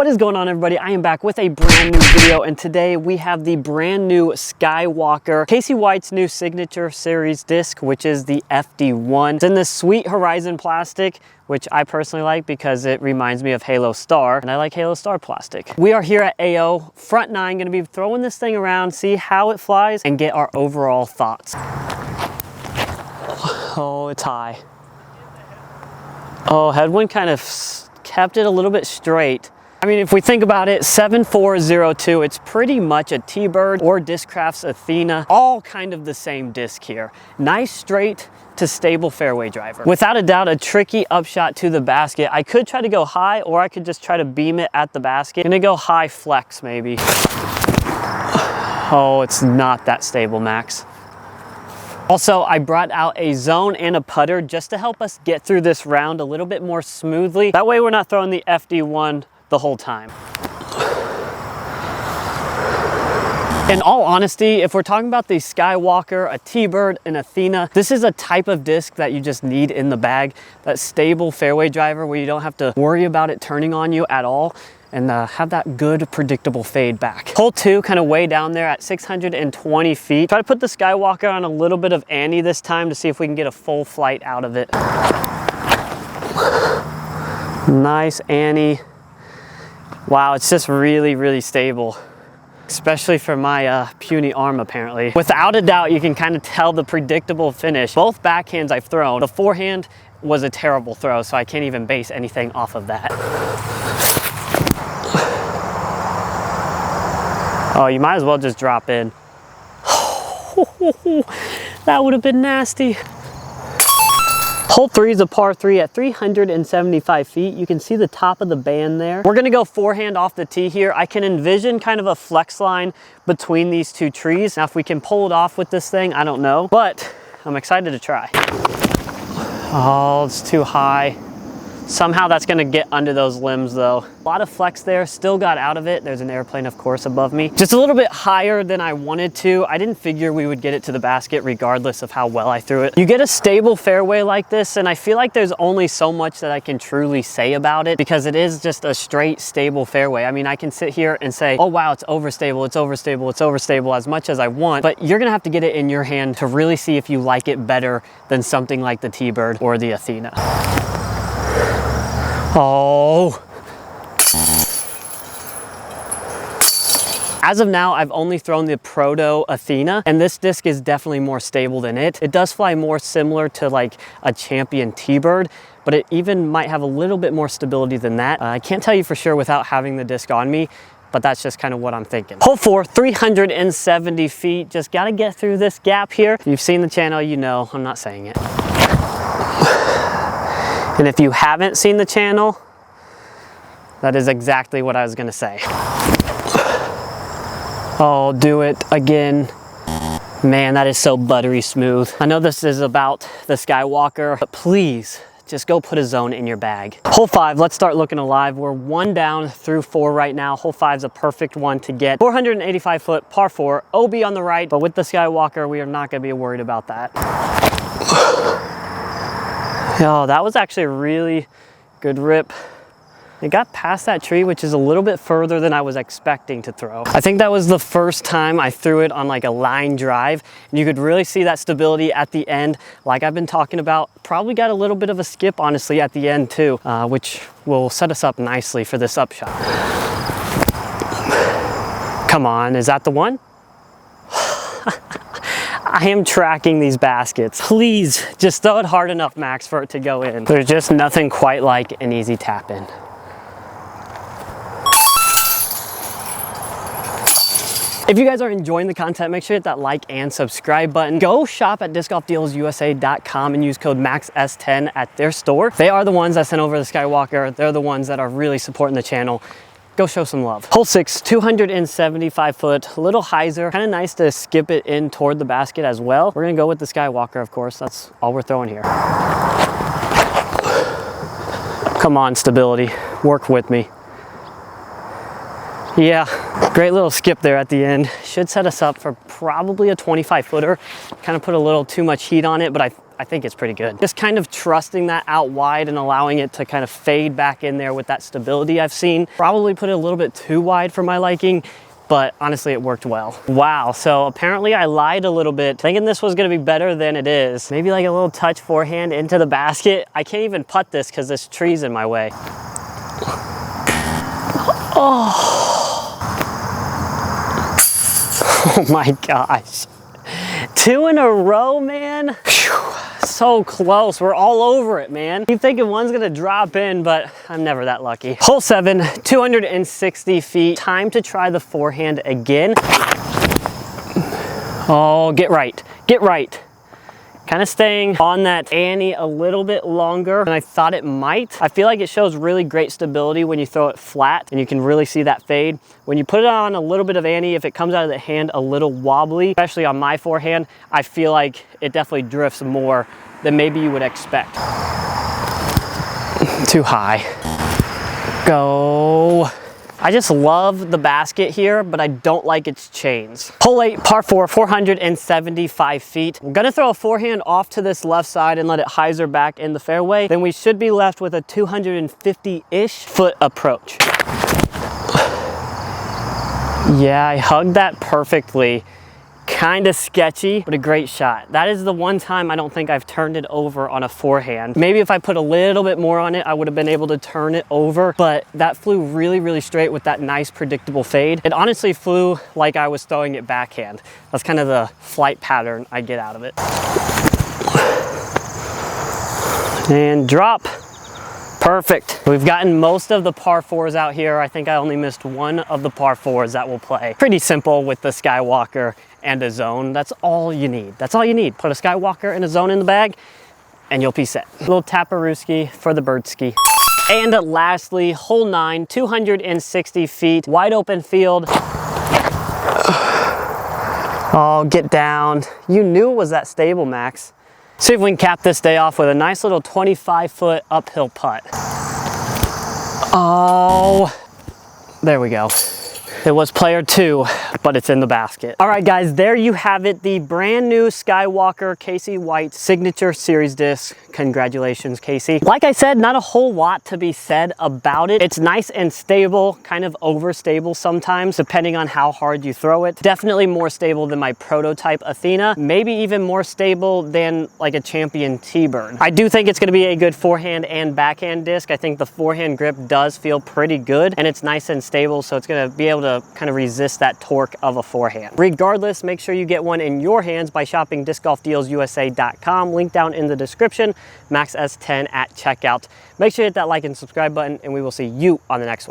What is going on, everybody? I am back with a brand new video, and today we have the brand new Skywalker Casey White's new signature series disc, which is the FD1. It's in this sweet Horizon plastic, which I personally like because it reminds me of Halo Star, and I like Halo Star plastic. We are here at AO Front 9, gonna be throwing this thing around, see how it flies, and get our overall thoughts. Oh, it's high. Oh, headwind kind of kept it a little bit straight. I mean, if we think about it, 7402, it's pretty much a Teebird or Discraft's Athena, all kind of the same disc here. Nice straight to stable fairway driver. Without a doubt, a tricky upshot to the basket. I could try to go high, or I could just try to beam it at the basket. Gonna go high flex maybe. Oh, it's not that stable, Max. Also, I brought out a zone and a putter just to help us get through this round a little bit more smoothly. That way we're not throwing the FD1 the whole time. In all honesty, if we're talking about the Skywalker, a Teebird, an Athena, this is a type of disc that you just need in the bag. That stable fairway driver where you don't have to worry about it turning on you at all, and have that good predictable fade back. Hole 2 kind of way down there at 620 feet. Try to put the Skywalker on a little bit of Annie this time to see if we can get a full flight out of it. Nice Annie. Wow, it's just really, really stable, especially for my puny arm apparently. Without a doubt, you can kind of tell the predictable finish. Both backhands I've thrown, the forehand was a terrible throw, so I can't even base anything off of that. Oh, you might as well just drop in. That would have been nasty. Hole 3 is a par 3 at 375 feet. You can see the top of the band there. We're gonna go forehand off the tee here. I can envision kind of a flex line between these two trees. Now, if we can pull it off with this thing, I don't know, but I'm excited to try. Oh, it's too high. Somehow that's gonna get under those limbs though. A lot of flex there, still got out of it. There's an airplane, of course, above me. Just a little bit higher than I wanted to. I didn't figure we would get it to the basket regardless of how well I threw it. You get a stable fairway like this, and I feel like there's only so much that I can truly say about it because it is just a straight, stable fairway. I mean, I can sit here and say, oh wow, it's overstable, it's overstable, it's overstable as much as I want, but you're gonna have to get it in your hand to really see if you like it better than something like the Teebird or the Athena. Oh. As of now, I've only thrown the Proto Athena, and this disc is definitely more stable than it. It does fly more similar to like a Champion Teebird, but it even might have a little bit more stability than that. I can't tell you for sure without having the disc on me, but that's just kind of what I'm thinking. Hole 4, 370 feet. Just gotta get through this gap here. If you've seen the channel, you know I'm not saying it. And if you haven't seen the channel, that is exactly what I was gonna say. Oh, do it again. Man, that is so buttery smooth. I know this is about the Skywalker, but please, just go put a zone in your bag. Hole 5, let's start looking alive. We're 1 down through 4 right now. Hole 5 is a perfect one to get. 485 foot, par 4, OB on the right, but with the Skywalker, we are not gonna be worried about that. Oh, that was actually a really good rip. It got past that tree, which is a little bit further than I was expecting to throw. I think that was the first time I threw it on like a line drive, and you could really see that stability at the end, like I've been talking about. Probably got a little bit of a skip, honestly, at the end too, which will set us up nicely for this upshot. Come on, is that the one? I am tracking these baskets. Please, just throw it hard enough, Max, for it to go in. There's just nothing quite like an easy tap in. If you guys are enjoying the content, make sure to hit that like and subscribe button. Go shop at discgolfdealsusa.com and use code MAXS10 at their store. They are the ones that sent over the Skywalker. They're the ones that are really supporting the channel. Go show some love. Hole 6, 275 foot, a little hyzer. Kind of nice to skip it in toward the basket as well. We're gonna go with the Skywalker, of course. That's all we're throwing here. Come on, stability. Work with me. Yeah, great little skip there at the end. Should set us up for probably a 25 footer. Kind of put a little too much heat on it, but I think it's pretty good. Just kind of trusting that out wide and allowing it to kind of fade back in there with that stability I've seen. Probably put it a little bit too wide for my liking, but honestly it worked well. Wow, so apparently I lied a little bit, thinking this was gonna be better than it is. Maybe like a little touch forehand into the basket. I can't even putt this because this tree's in my way. Oh my gosh. 2 in a row, man. Whew. So close. We're all over it, man. Keep thinking one's gonna drop in, but I'm never that lucky. Hole 7, 260 feet. Time to try the forehand again. Oh, get right. Get right. Kind of staying on that Annie a little bit longer than I thought it might. I feel like it shows really great stability when you throw it flat and you can really see that fade. When you put it on a little bit of Annie, if it comes out of the hand a little wobbly, especially on my forehand, I feel like it definitely drifts more than maybe you would expect. Too high. Go. I just love the basket here, but I don't like its chains. Hole 8, par 4, 475 feet. I'm gonna throw a forehand off to this left side and let it hyzer back in the fairway. Then we should be left with a 250-ish foot approach. Yeah, I hugged that perfectly. Kind of sketchy, but a great shot. That is the one time I don't think I've turned it over on a forehand. Maybe if I put a little bit more on it, I would have been able to turn it over, but that flew really, really straight with that nice predictable fade. It honestly flew like I was throwing it backhand. That's kind of the flight pattern I get out of it. And drop. Perfect. We've gotten most of the par 4s out here. I think I only missed one of the par 4s that we'll play. Pretty simple with the Skywalker and a zone. That's all you need. That's all you need. Put a Skywalker and a zone in the bag and you'll be set. A little taparooski for the bird ski. And lastly, hole 9, 260 feet, wide open field. Oh, get down. You knew it was that stable, Max. See if we can cap this day off with a nice little 25-foot uphill putt. Oh, there we go. It was player 2, but it's in the basket. All right, guys, there you have it. The brand new Skywalker Casey White Signature Series Disc. Congratulations, Casey. Like I said, not a whole lot to be said about it. It's nice and stable, kind of overstable sometimes, depending on how hard you throw it. Definitely more stable than my prototype Athena. Maybe even more stable than like a Champion Teebird. I do think it's gonna be a good forehand and backhand disc. I think the forehand grip does feel pretty good and it's nice and stable, so it's gonna be able to kind of resist that torque of a forehand. Regardless, make sure you get one in your hands by shopping discgolfdealsusa.com. Link down in the description. Max S10 at checkout. Make sure you hit that like and subscribe button, and we will see you on the next one.